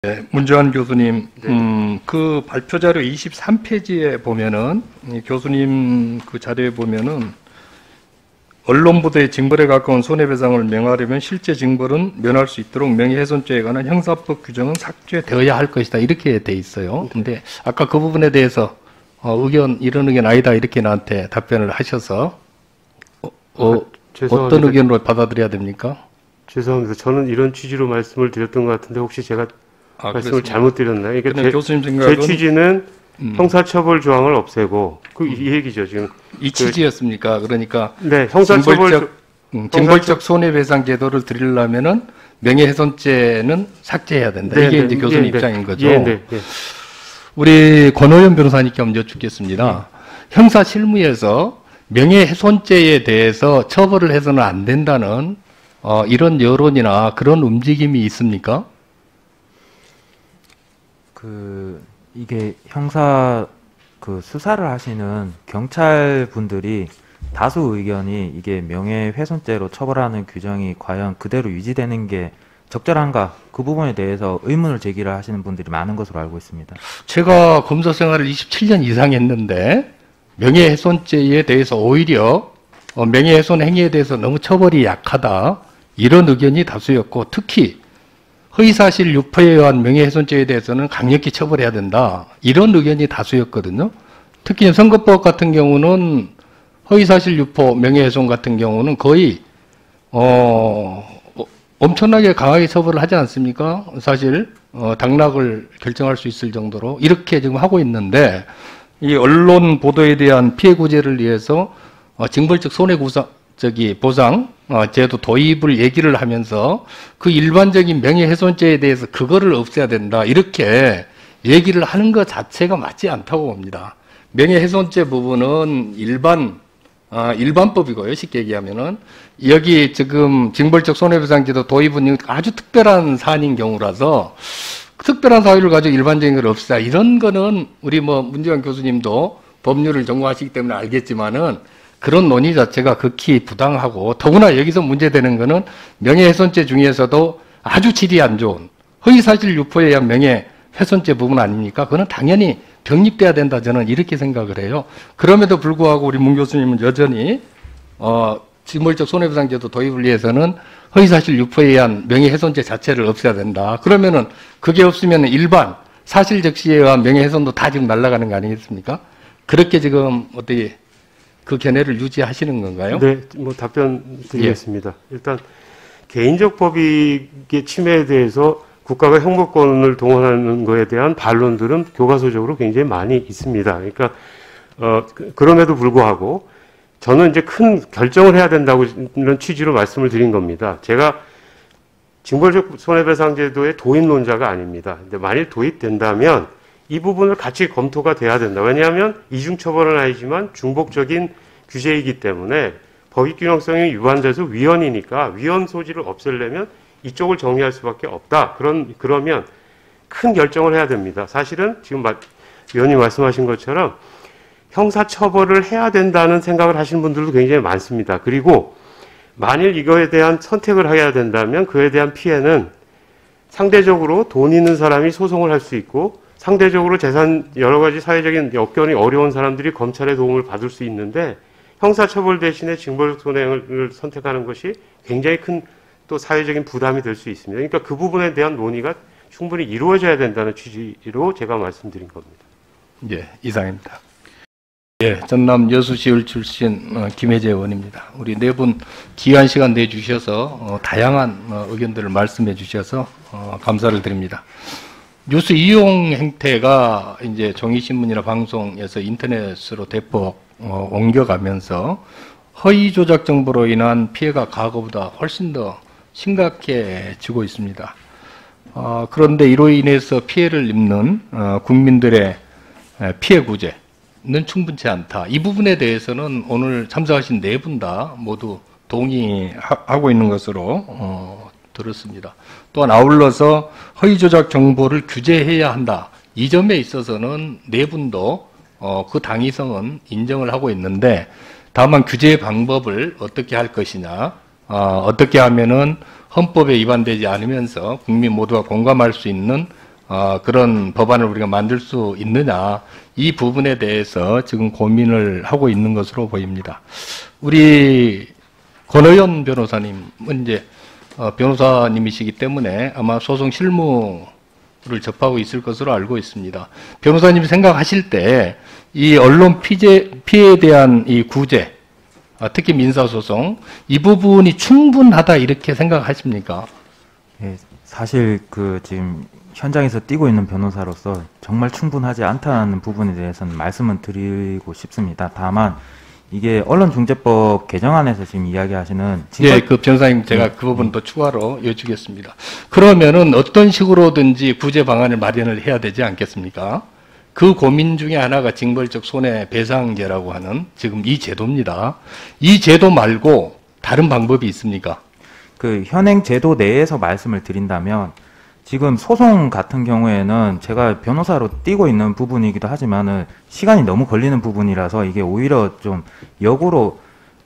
네, 문재환 교수님, 네. 그 발표 자료 23페이지에 보면은, 이 교수님 그 자료에 보면은, 언론 보도의 징벌에 가까운 손해배상을 명하려면 실제 징벌은 면할 수 있도록 명예훼손죄에 관한 형사법 규정은 삭제되어야 할 것이다. 이렇게 돼 있어요. 근데 아까 그 부분에 대해서 이런 의견 아니다. 이렇게 나한테 답변을 하셔서, 죄송합니다. 어떤 의견으로 받아들여야 됩니까? 죄송합니다. 저는 이런 취지로 말씀을 드렸던 것 같은데 혹시 제가 말씀을 그렇습니다. 잘못 드렸나요? 그러니까 교수님 생각은 제 취지는 형사처벌 조항을 없애고 이 얘기죠 지금. 이 취지였습니까? 그러니까 네, 형사처벌 징벌적 손해배상 제도를 드리려면은 명예훼손죄는 삭제해야 된다. 네, 이게 네, 이제 교수님 네, 입장인 거죠. 네, 네, 네. 우리 권오현 변호사님께 한번 여쭙겠습니다. 형사 실무에서 명예훼손죄에 대해서 처벌을 해서는 안 된다는 이런 여론이나 그런 움직임이 있습니까? 이게 형사 수사를 하시는 경찰 분들이 다수 의견이 이게 명예훼손죄로 처벌하는 규정이 과연 그대로 유지되는 게 적절한가, 그 부분에 대해서 의문을 제기를 하시는 분들이 많은 것으로 알고 있습니다. 제가 검사 생활을 27년 이상 했는데 명예훼손죄에 대해서 오히려 명예훼손 행위에 대해서 너무 처벌이 약하다, 이런 의견이 다수였고, 특히 허위사실 유포에 의한 명예훼손죄에 대해서는 강력히 처벌해야 된다, 이런 의견이 다수였거든요. 특히 선거법 같은 경우는 허위사실 유포, 명예훼손 같은 경우는 거의 엄청나게 강하게 처벌을 하지 않습니까? 사실 당락을 결정할 수 있을 정도로 이렇게 지금 하고 있는데, 이 언론 보도에 대한 피해 구제를 위해서 징벌적 보상 제도 도입을 얘기를 하면서 그 일반적인 명예훼손죄에 대해서 그거를 없애야 된다, 이렇게 얘기를 하는 것 자체가 맞지 않다고 봅니다. 명예훼손죄 부분은 일반법이고요. 쉽게 얘기하면은 여기 지금 징벌적 손해배상제도 도입은 아주 특별한 사안인 경우라서 특별한 사유를 가지고 일반적인 걸 없애자, 이런 거는 우리 문재환 교수님도 법률을 전공하시기 때문에 알겠지만은 그런 논의 자체가 극히 부당하고, 더구나 여기서 문제되는 거는 명예훼손죄 중에서도 아주 질이 안 좋은 허위사실 유포에 의한 명예훼손죄 부분 아닙니까? 그거는 당연히 병립돼야 된다, 저는 이렇게 생각을 해요. 그럼에도 불구하고 우리 문 교수님은 여전히 징벌적 손해배상제도 도입을 위해서는 허위사실 유포에 의한 명예훼손죄 자체를 없애야 된다. 그러면은 그게 없으면 일반 사실 적시에 의한 명예훼손도 다 지금 날아가는 거 아니겠습니까? 그렇게 지금 어떻게 그 견해를 유지하시는 건가요? 네, 답변 드리겠습니다. 일단 개인적 법익의 침해에 대해서 국가가 형법권을 동원하는 것에 대한 반론들은 교과서적으로 굉장히 많이 있습니다. 그러니까 그럼에도 불구하고 저는 이제 큰 결정을 해야 된다고 이런 취지로 말씀을 드린 겁니다. 제가 징벌적 손해배상제도의 도입론자가 아닙니다. 근데 만일 도입된다면 이 부분을 같이 검토가 돼야 된다. 왜냐하면 이중처벌은 아니지만 중복적인 규제이기 때문에 법익균형성이 위반돼서 위헌이니까 위헌 소지를 없애려면 이쪽을 정리할 수밖에 없다. 그러면 큰 결정을 해야 됩니다. 사실은 지금 위원님 말씀하신 것처럼 형사처벌을 해야 된다는 생각을 하시는 분들도 굉장히 많습니다. 그리고 만일 이거에 대한 선택을 해야 된다면 그에 대한 피해는 상대적으로 돈 있는 사람이 소송을 할 수 있고, 상대적으로 여러 가지 사회적인 여건이 어려운 사람들이 검찰의 도움을 받을 수 있는데, 형사처벌 대신에 징벌적 손해를 선택하는 것이 굉장히 큰 또 사회적인 부담이 될 수 있습니다. 그러니까 그 부분에 대한 논의가 충분히 이루어져야 된다는 취지로 제가 말씀드린 겁니다. 예, 이상입니다. 예, 전남 여수시을 출신 김혜재 의원입니다. 우리 네 분 귀한 시간 내주셔서 다양한 의견들을 말씀해 주셔서 감사를 드립니다. 뉴스 이용 행태가 이제 종이신문이나 방송에서 인터넷으로 대폭 옮겨가면서 허위 조작 정보로 인한 피해가 과거보다 훨씬 더 심각해지고 있습니다. 그런데 이로 인해서 피해를 입는 국민들의 피해 구제는 충분치 않다. 이 부분에 대해서는 오늘 참석하신 네 분 다 모두 동의하고 있는 것으로 들었습니다. 또한 아울러서 허위 조작 정보를 규제해야 한다. 이 점에 있어서는 네 분도 그 당위성은 인정을 하고 있는데, 다만 규제 방법을 어떻게 할 것이냐, 어떻게 하면은 헌법에 위반되지 않으면서 국민 모두가 공감할 수 있는 그런 법안을 우리가 만들 수 있느냐, 이 부분에 대해서 지금 고민을 하고 있는 것으로 보입니다. 우리 권의원 변호사님은 이제 변호사님이시기 때문에 아마 소송 실무를 접하고 있을 것으로 알고 있습니다. 변호사님이 생각하실 때 이 언론 피해에 대한 이 구제, 특히 민사소송, 이 부분이 충분하다 이렇게 생각하십니까? 예, 사실 지금 현장에서 뛰고 있는 변호사로서 정말 충분하지 않다는 부분에 대해서는 말씀을 드리고 싶습니다. 다만 이게 언론중재법 개정안에서 지금 이야기하시는 예, 그 변호사님 제가 그 부분 더 추가로 여쭈겠습니다. 그러면은 어떤 식으로든지 구제 방안을 마련을 해야 되지 않겠습니까? 그 고민 중에 하나가 징벌적 손해배상제라고 하는 지금 이 제도입니다. 이 제도 말고 다른 방법이 있습니까? 그 현행 제도 내에서 말씀을 드린다면 지금 소송 같은 경우에는 제가 변호사로 뛰고 있는 부분이기도 하지만은 시간이 너무 걸리는 부분이라서 이게 오히려 좀 역으로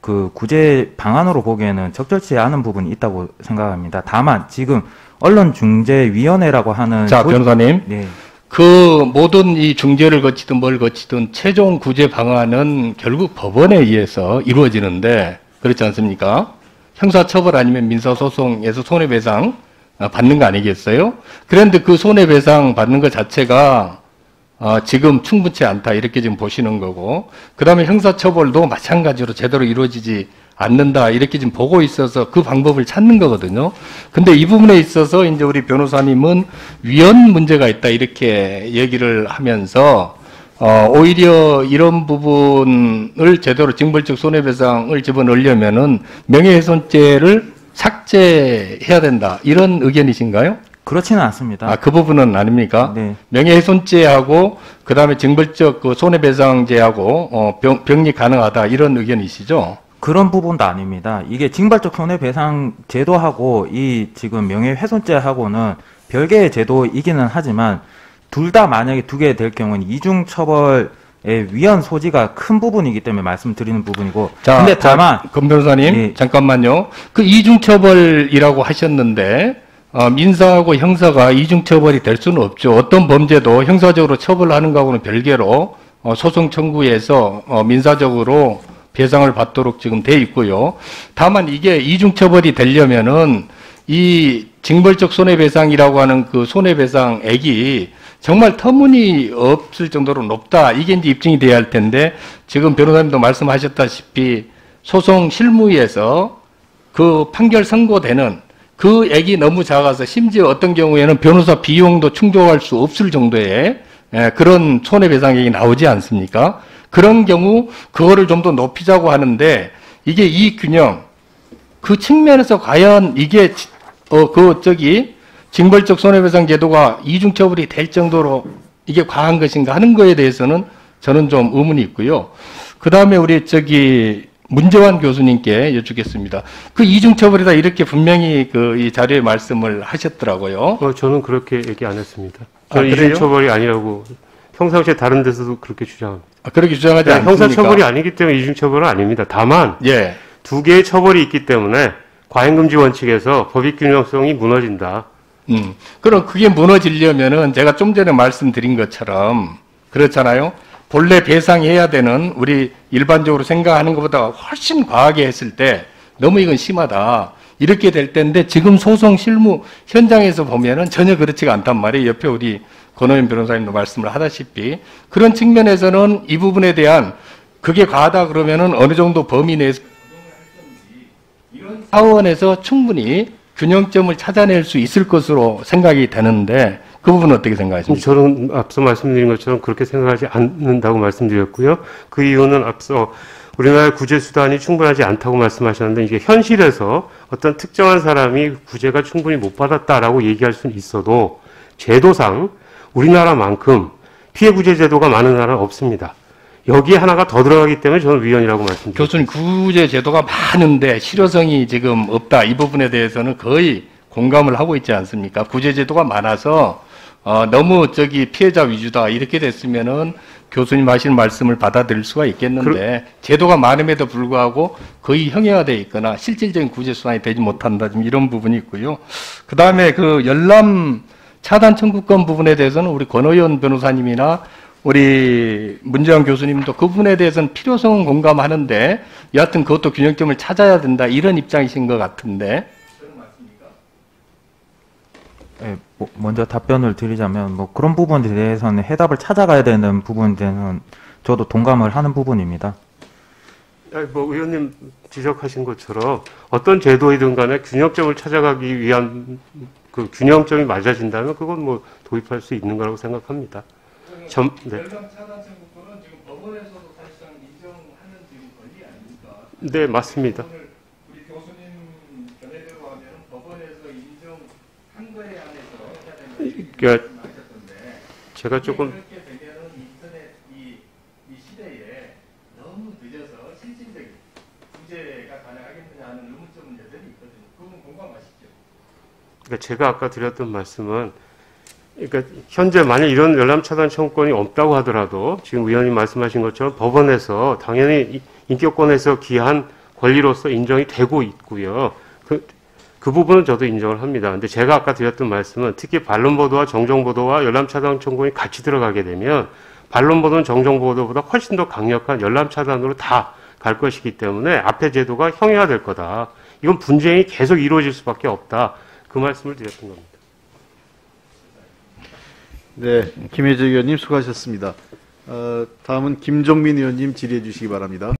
그 구제 방안으로 보기에는 적절치 않은 부분이 있다고 생각합니다. 다만 지금 언론중재위원회라고 하는 자, 변호사님. 네. 그 모든 이 중재를 거치든 뭘 거치든 최종 구제 방안은 결국 법원에 의해서 이루어지는데 그렇지 않습니까? 형사처벌 아니면 민사소송에서 손해배상 받는 거 아니겠어요? 그런데 그 손해배상 받는 것 자체가 지금 충분치 않다 이렇게 지금 보시는 거고, 그 다음에 형사처벌도 마찬가지로 제대로 이루어지지 않는다 이렇게 지금 보고 있어서 그 방법을 찾는 거거든요. 근데 이 부분에 있어서 이제 우리 변호사님은 위헌 문제가 있다 이렇게 얘기를 하면서 오히려 이런 부분을 제대로 징벌적 손해배상을 집어넣으려면은 명예훼손죄를 삭제해야 된다 이런 의견이신가요? 그렇지는 않습니다. 그 부분은 아닙니까? 네. 명예훼손죄하고 그 다음에 징벌적 그 손해배상죄하고 병리 가능하다 이런 의견이시죠? 그런 부분도 아닙니다. 이게 징벌적 손해배상 제도하고 이 지금 명예훼손죄하고는 별개의 제도이기는 하지만 둘 다 만약에 두게 될 경우는 이중처벌의 위헌 소지가 큰 부분이기 때문에 말씀드리는 부분이고. 자, 근데 다만 검 변호사님 예. 잠깐만요. 그 이중처벌이라고 하셨는데 민사하고 형사가 이중처벌이 될 수는 없죠. 어떤 범죄도 형사적으로 처벌하는 거하고는 별개로 소송 청구해서 민사적으로 배상을 받도록 지금 돼 있고요. 다만 이게 이중처벌이 되려면은 이 징벌적 손해배상이라고 하는 그 손해배상액이 정말 터무니없을 정도로 높다. 이게 이제 입증이 돼야 할 텐데 지금 변호사님도 말씀하셨다시피 소송 실무에서 그 판결 선고되는 그 액이 너무 작아서 심지어 어떤 경우에는 변호사 비용도 충족할 수 없을 정도의 그런 손해배상액이 나오지 않습니까? 그런 경우 그거를 좀 더 높이자고 하는데 이게 이 균형 그 측면에서 과연 이게 징벌적 손해배상 제도가 이중처벌이 될 정도로 이게 과한 것인가 하는 거에 대해서는 저는 좀 의문이 있고요. 그 다음에 우리 문재환 교수님께 여쭙겠습니다. 그 이중처벌이다 이렇게 분명히 이 자료에 말씀을 하셨더라고요. 저는 그렇게 얘기 안 했습니다. 저는 그래요? 이중처벌이 아니라고 평상시에 다른 데서도 그렇게 주장합니다. 그렇게 주장하지 않습니까? 형사처벌이 아니기 때문에 이중처벌은 아닙니다. 다만 예. 두 개의 처벌이 있기 때문에 과잉금지 원칙에서 법익균형성이 무너진다. 그럼 그게 무너지려면은 제가 좀 전에 말씀드린 것처럼 그렇잖아요. 본래 배상해야 되는 우리 일반적으로 생각하는 것보다 훨씬 과하게 했을 때 너무 이건 심하다. 이렇게 될 텐데 지금 소송 실무 현장에서 보면은 전혀 그렇지가 않단 말이에요. 옆에 우리 권호연 변호사님도 말씀을 하다시피 그런 측면에서는 이 부분에 대한 그게 과하다 그러면은 어느 정도 범위 내에서 이런 차원에서 충분히 균형점을 찾아낼 수 있을 것으로 생각이 되는데 그 부분은 어떻게 생각하십니까? 저는 앞서 말씀드린 것처럼 그렇게 생각하지 않는다고 말씀드렸고요. 그 이유는 앞서 우리나라의 구제 수단이 충분하지 않다고 말씀하셨는데 이게 현실에서 어떤 특정한 사람이 구제가 충분히 못 받았다라고 얘기할 수는 있어도 제도상 우리나라만큼 피해 구제 제도가 많은 나라는 없습니다. 여기에 하나가 더 들어가기 때문에 저는 위헌이라고 말씀드립니다. 교수님, 구제 제도가 많은데 실효성이 지금 없다. 이 부분에 대해서는 거의 공감을 하고 있지 않습니까? 구제 제도가 많아서 너무 피해자 위주다 이렇게 됐으면은 교수님 하시는 말씀을 받아들일 수가 있겠는데 제도가 많음에도 불구하고 거의 형해화되어 있거나 실질적인 구제 수단이 되지 못한다. 좀 이런 부분이 있고요. 그 다음에 그 열람 차단 청구권 부분에 대해서는 우리 권의원 변호사님이나 우리 문재환 교수님도 그 부분에 대해서는 필요성은 공감하는데 여하튼 그것도 균형점을 찾아야 된다 이런 입장이신 것 같은데. 예, 먼저 답변을 드리자면 뭐 그런 부분에 대해서는 해답을 찾아가야 되는 부분에 대해서는 저도 동감을 하는 부분입니다. 아니, 뭐 의원님 지적하신 것처럼 어떤 제도이든 간에 균형점을 찾아가기 위한 그 균형점이 맞아진다면 그건 뭐 도입할 수 있는 거라고 생각합니다. 네. 열감 차단 청구권은 지금 법원에서도 사실상 인정하는 지금 권리 아닙니까? 네, 맞습니다. 오늘 우리 교수님 견해대로 하면 법원에서 인정한 거에 한해서 해야 되는 그러니까 말씀하셨던데 제가 조금 그렇게 되면은 인터넷 이 시대에 너무 늦어서 실질적인 구제가 가능하겠느냐 하는 의문점은 여전히 있거든요. 그건 공감하시죠? 그러니까 제가 아까 드렸던 말씀은 그러니까 현재 만약 이런 열람 차단 청구권이 없다고 하더라도 지금 의원님 말씀하신 것처럼 법원에서 당연히 인격권에서 기한 권리로서 인정이 되고 있고요. 그 부분은 저도 인정을 합니다. 근데 제가 아까 드렸던 말씀은 특히 반론보도와 정정보도와 열람 차단 청구권이 같이 들어가게 되면 반론보도는 정정보도보다 훨씬 더 강력한 열람 차단으로 다 갈 것이기 때문에 앞에 제도가 형해화될 거다. 이건 분쟁이 계속 이루어질 수밖에 없다. 그 말씀을 드렸던 겁니다. 네, 김혜재 의원님 수고하셨습니다. 다음은 김종민 의원님 질의해 주시기 바랍니다.